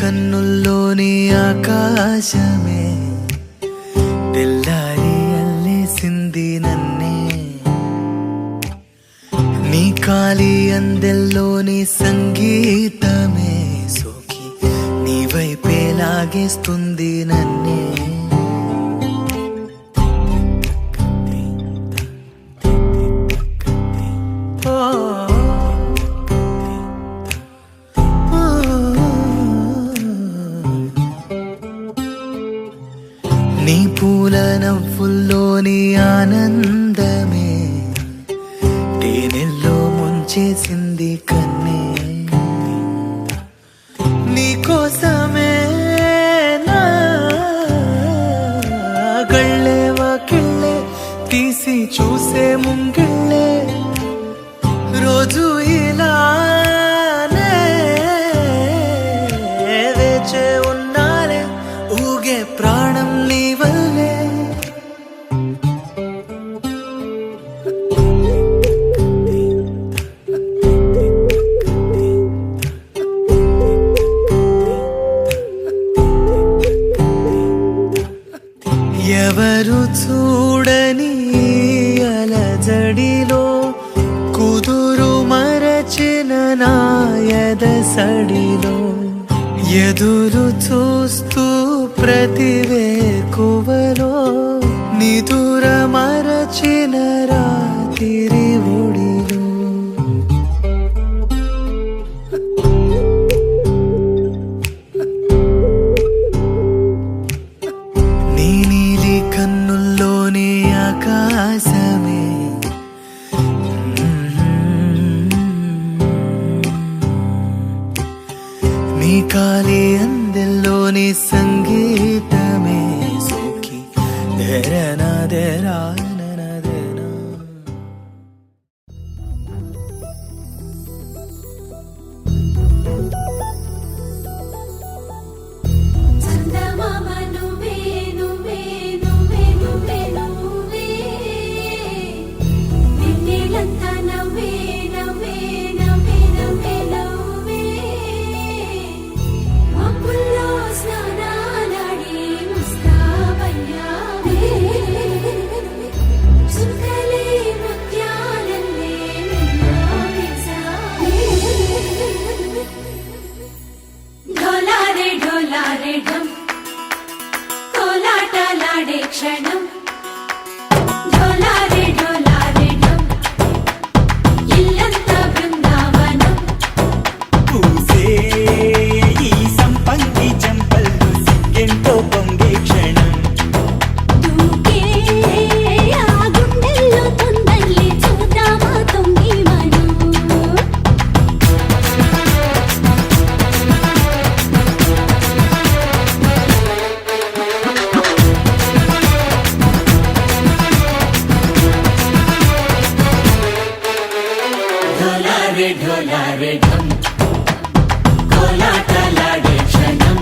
కన్నుల్లోని ఆకాశమే తెల్లారి అల్లేసింది నన్నే, నీ కాలి అందెల్లోని సంగీతమే సోకి నీ వైపే లాగేస్తుంది నన్నే. నీ పూల నవ్వుల్లోని ఆనందమే తేనెల్లో ముంచేసింది కన్నే, నీ కోసమే నా గళ్ళే వాకిళ్ళే తీసి చూసే ముంగిళ్ళే రోజు ఇలానే వేచే ఉన్నాలే, ఊగే ప్రాణం నీ వల్లే. ఎవరు చూడని అలజడిలో కుదురు మరచిన నాయద సడిలో ఎదురు చూస్తూ ప్రతి వేకువలో నిదుర మరచిన రాత్రి ఒడిలో నీ నీలి కన్నుల్లోని ఆకాశమే నీ కాలి అందెల్లోని సంగీతమే సోకి దేరనా దేరా క్షణం ढोलारे ढम कोलाटलाडे क्षणं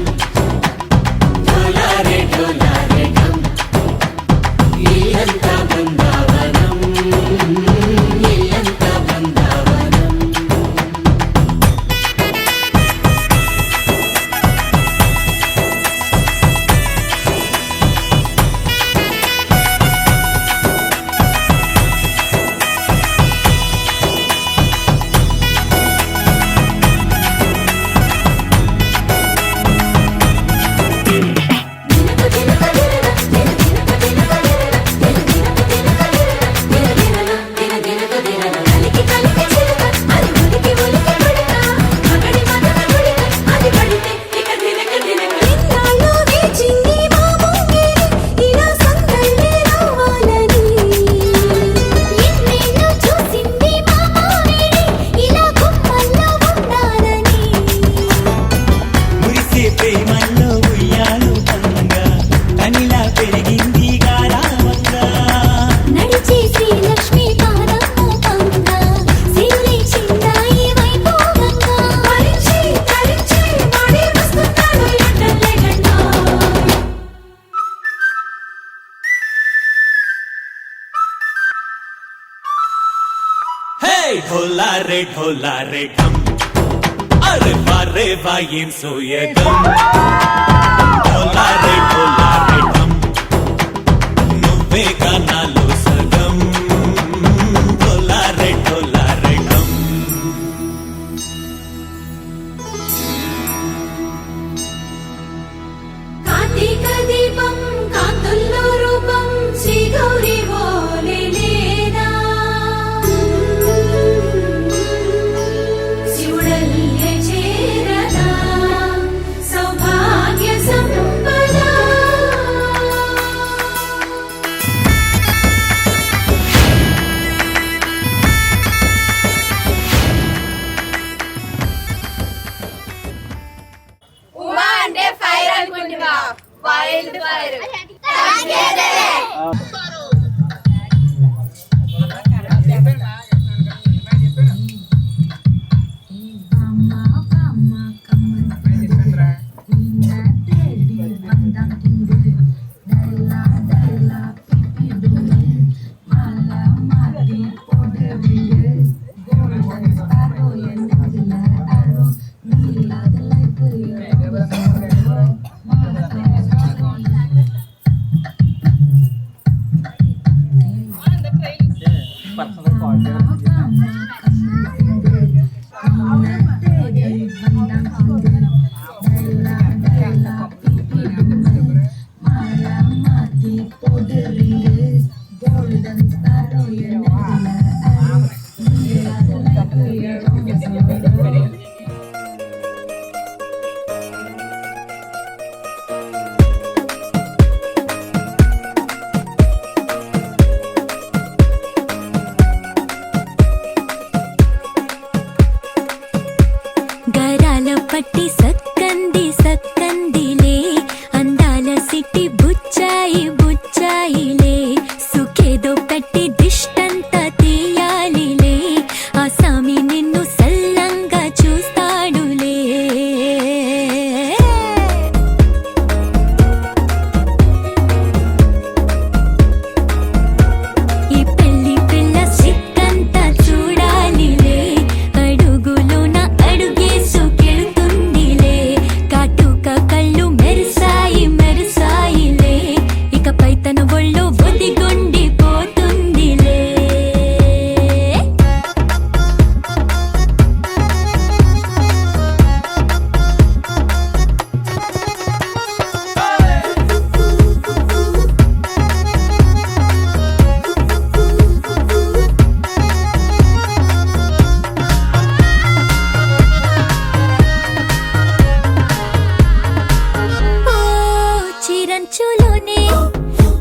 ढोलारे ढोलारे ढम इल्लंता बृंदावनं इल्लंता बृंदावनं ढोला रे ढम అరే వారే వాయేం సోయగం డోలారే డోలారే డమ్ నువ్వే గానాలో సగం డోలారే డోలారే డమ్ కార్తీక దీపం కాంతుల్లో రూపం శ్రీ గౌరీ ఓలే లేదా శివుడల్లే చేరదా సౌభాగ్య సంపద ఉమా అంటే ఫైర్ అనుకుంటున్నా వైల్డ్ ఫైర్ గరాల పట్టి సక్కంది సక్కందిలే అందాల సిట్టి బుచ్చాయి బుచ్చాయిలే సుఖేదో పెట్టి దిష్టంతా తీయాలిలే ఆ సామి నిన్ను సల్లంగా చూస్తాడులే ఈ పెళ్లి పిల్ల సిక్కంతా చూడాలిలే అడుగులోన అడుగేసుకెళ్తుందిలే కాటుక కళ్ళు మెరిసాయి మెరిసాయిలే ఇకపై తన ఒళ్ళో ఒదిగొండిపోతుందిలే ఓ చిరంచులోనే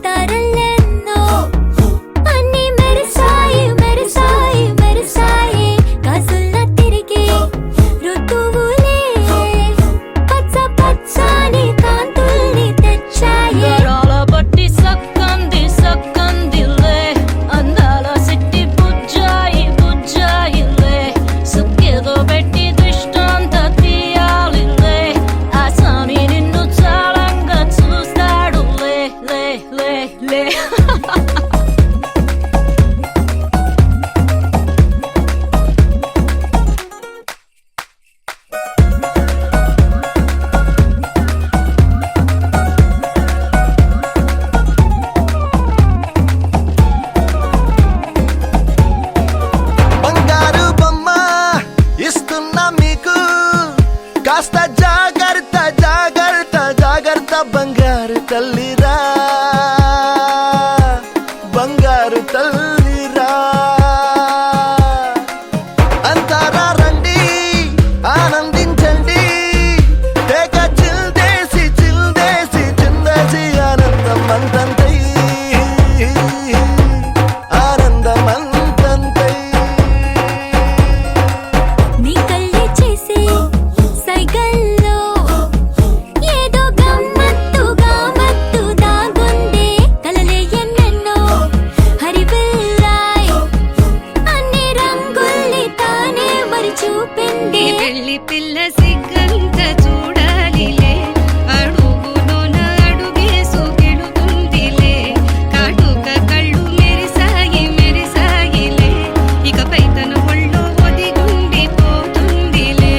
తారలెన్నో అన్ని మెరిసాయి మెరిసాయి మెరిసాయి కాసుల్లా తిరిగి ఋతువులే పచ్చ పచ్చని కాంతుల్ని తెచ్చాయి గరాల పట్టి సక్కంది సక్కందిలే అందాల సిట్టి బుజ్జాయి బుజ్జాయిలే సుక్కేదో పెట్టి దుష్టంత తీయాలిలే ఆ సామి నిన్ను చాలంగా చూస్తాడు లే లే లే లే బంగారు బొమ్మ ఇస్తున్నా మీకు కాస్త జాగ్రత్త జాగ్రత్త జాగ్రత్త బంగారు తల్లిరా బంగారు తల్లిరా అంతారా రండి ఆనందించండి తెగ చిల్దేసి చిల్దేసి చిందేసి ఆనందం అంతంతై ఆనందం అంతంతై నీ కళ్ళే చేసే సైగల్లో ఏదో గమ్మత్తుగా మత్తు దాగుందే కలలే ఎన్నెన్నో హరివిల్లాయ్ అన్ని రంగుల్ని తానే మరి చూపింది పెళ్లి పిల్ల సిగ్గంత చూడాలిలే అడుగులోన అడుగేసుకెళుతుందిలే కాటుక కళ్ళు మెరిసాయి మెరిసాయిలే ఇకపై తన ఒళ్ళో ఒదిగుండిపోతుందిలే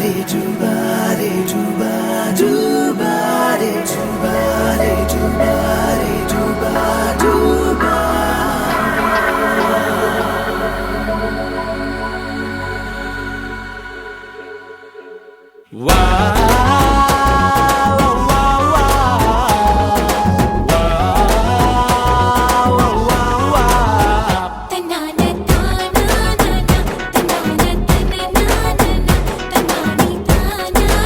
Jubare, jubare, jubare, jubare, jubare, jubare, jubare, jubare. తన్నాన తానానా తన్నాన తననానా తన్నాని తానానా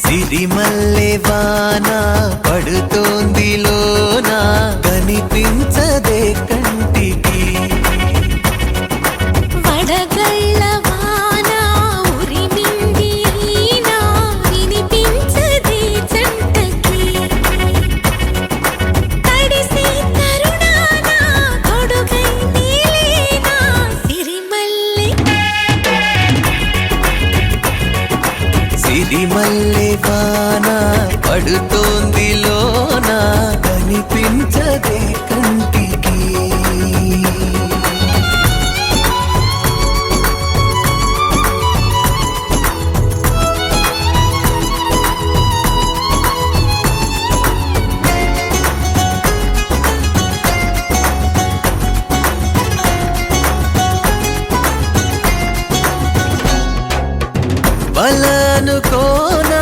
సిరిమల్లె వాన పడుతోంది లోన కనిపించదే కంటికి వడగళ్ళ వాన ఉరిమింది అయినా వినిపించదే జంటకి తడిసి తరుణాన కొడుకై నీలేనా సిరిమల్లె వాన పడుతోంది లోన కనిపించదే కంటికి బలనుకోనా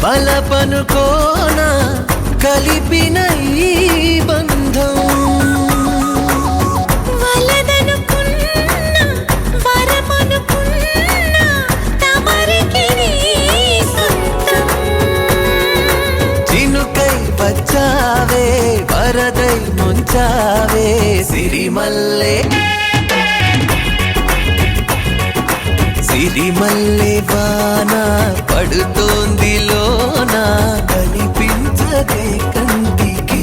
బలపనుకోనా కలిపిన ఈ బంధం వలదనుకున్నా వరమనుకున్నా తమరికి నీ సొంతం చినుకై వచ్చావే వరదై ముంచావే సిరిమల్లె సిరిమల్లె వాన పడుతోంది లోన కనిపించదే కంటికి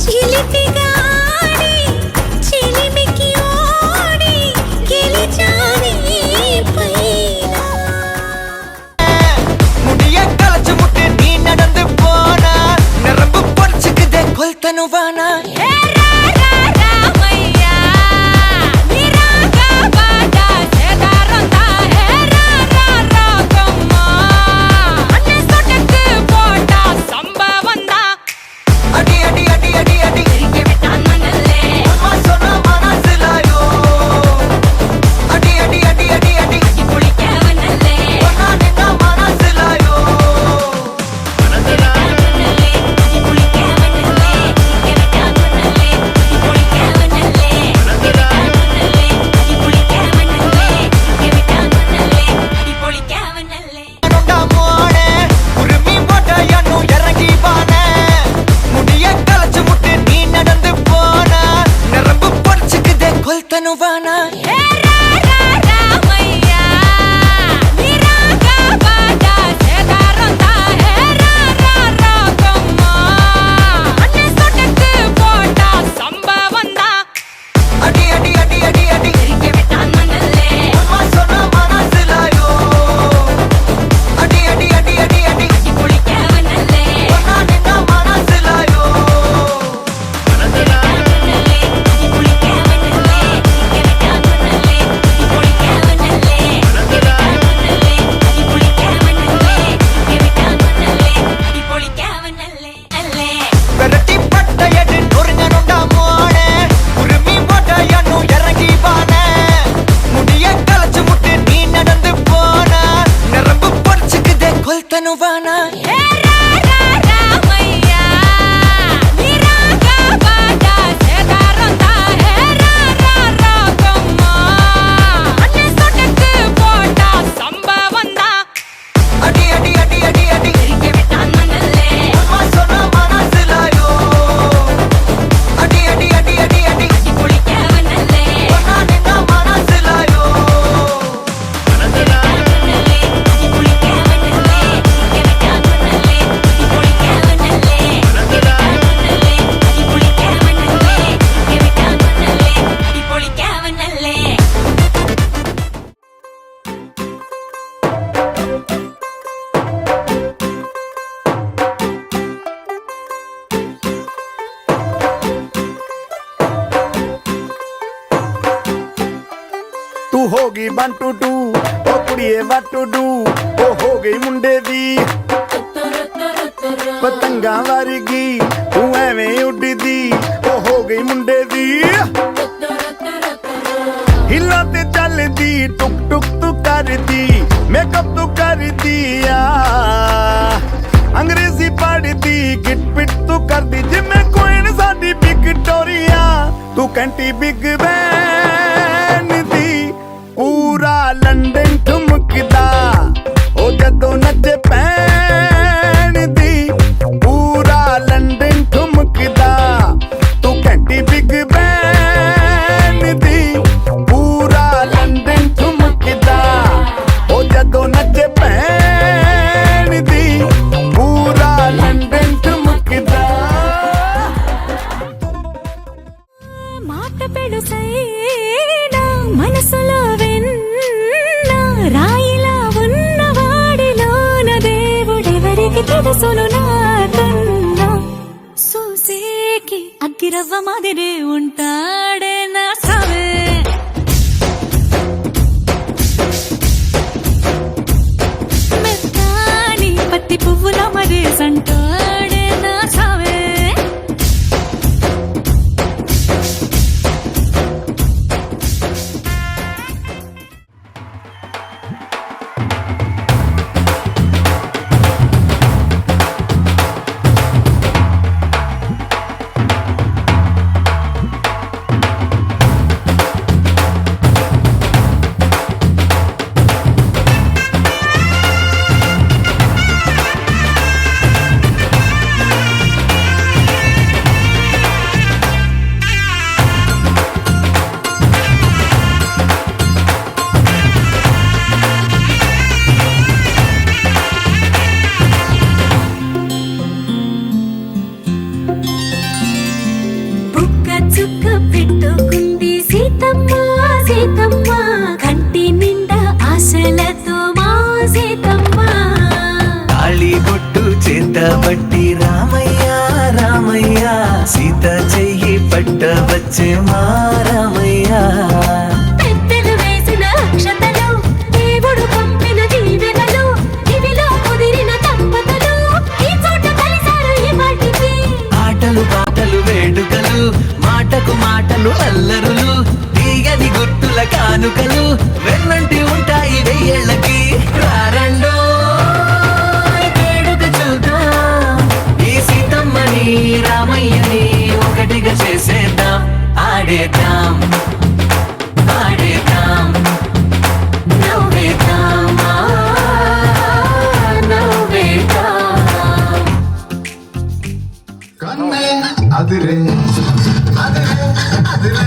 చిలిపిగా ఆడి చిలిమికి ఓడి గెలిచాని పైన முடிய கலச்சு முட்டு நீ நடந்து போனா நரம்பு பொடிச்சுக்குதே கொல்தனு வானா அடி அடி அடி அடி அடி அம்மா சொன்ன மனசுலாயோ அடி அடி அடி அடி அடி ஒன்னா நின்னா மனசுலாயோ நொண்டா மோனே உரிமை போட்டாயன்னு இறங்கி பானே முடிய கலச்சு முட்டு நீ நடந்து போனா நரம்பு பொடிச்சுக்குதே கொல்தனு வானா அடி அடி அடி அடி அடி அம்மா சொன்ன மனசுலாயோ அடி அடி அடி அடி அடி ஒன்னா நின்னா மனசுலாயோ Thank you. కొల్తను వానా அடி அடி அடி அடி அடி அம்மா சொன்ன மனசுலாயோ அடி அடி அடி அடி அடி ஒன்னா நின்னா மனசுலாயோ तू होगी 1 2 2 ओ कुड़िए what to do ओ हो गई मुंडे दी पतंगा वर्गी तू एवें उड़दी ओ हो गई मुंडे दी हिला ते चलदी टुक टुक तू करदी मेकअप तू करदी अंग्रेजी पढ़दी गिट पिट तू करदी जिमें कोइन साडी विक्टोरिया तू कैंटी बिग बैन दी पूरा लंडन ठुमकदा ओ जदों नचे पैन दी पूरा लंडन ठुमकदा तू घंटी बिग बैन दी पूरा लंडन ठुमकदा ओ जदों नचे पैन दी पूरा लंडन ठुमकदा మాట పెడుసైనా మనసులో వెన్న రాయిలా ఉన్నవాడిలోన దేవుడెవరికి తెలుసును నాకన్నా సూసేకి అగ్గిరవ్వ మాదిరి ఉంటాడే నా సవే మెత్తాని పత్తి పువ్వుల మరి సంటాడే నా సవే బుక్క చుక్క పెట్టుకుంది సీతమ్మ సీతమ్మ కంటి నిండా ఆశలతో మా సీతమ్మ తాళి బొట్టు చేతబట్టి రామయ్య రామయ్య సీత చెయ్యి పట్ట వచ్చే మా రామయ్య పెద్దలు వేసిన అక్షతలు దేవుడు పంపిన దీవెనలు ఇవిలో కుదిరిన దంపతులు ఈ చోట కలిసారు ఈ వాటికి ఆటలు పాటలు వేడుకలు మాటకు మాటలు అల్లరులు తీయని గుట్టుల కానుకలు వెన్నంటి ఉంటాయి వెయ్యేళ్ళకి రారండో వేడుక చూద్దాం ఈ సీతమ్మని రామయ్యని ఒకటిగా చేసేద్దాం ఆడేద్దాం ఆడేద్దాం నవ్వేద్దాం నవ్వేద్దాం కన్నే అదిరే అదిరే అదిరే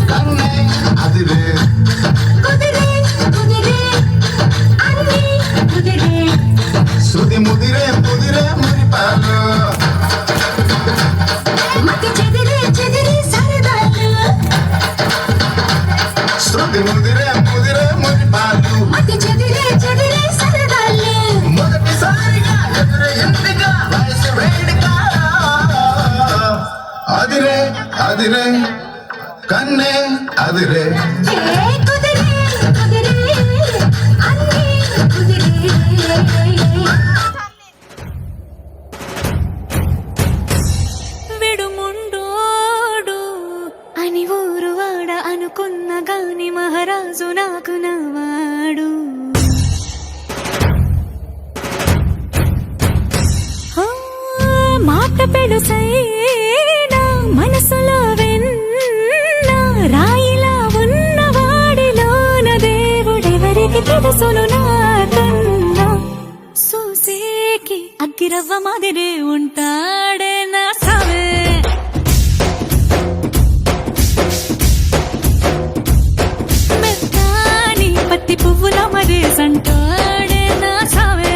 కన్నే అదిరే కుదిరే కుదిరే అన్నీ కుదిరే సుది ముదిరే ముదిరే మురిపాలు మతి చెదిరే చెదిరే సరదాలు శృతి ముదిరే ముదిరే మురిపాలు మతి చెదిరే చెదిరే సరదాలు మొదటిసారిగా ఎదురే ఎంతగా వయసు వేడిగా అదిరే అదిరే కన్నే అదిరే కుదిరే కుదిరే అన్నీ కుదిరే విడుముండోడు అని ఊరు వాడ అనుకున్న గాని మహారాజు నాకు నవాడు మాట పెడుసైనా మనసులో వెన్న రాయిలా ఉన్నవాడిలోన దేవుడెవరికి తెలుసును నాకన్నా సూసేకి అగ్గిరవ్వ మాదిరే ఉంటాడే నా సావే మెత్తాని పత్తి పువ్వుల మరే సంటాడే నా సావే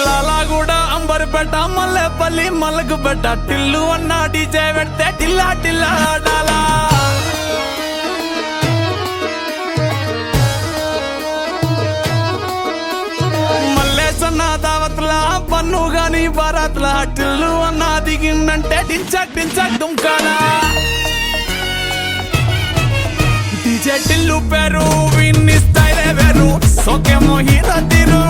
లాలాగూడ అంబర్పేట మల్లెపల్లి మల్లకుపేట టిల్లు అన్న డీజే పెడితే టిల్లా టిల్లా ఆడాలా మల్లేసన్న దావత్ల పన్ను గాని బారాత్ల టిల్లు అన్న దిగిందంటే డించక్ డించక్ దుంకాలా డీజే టిల్లు పేరు విన్ని స్టైలే వేరు సోకేమో హీరో తీరు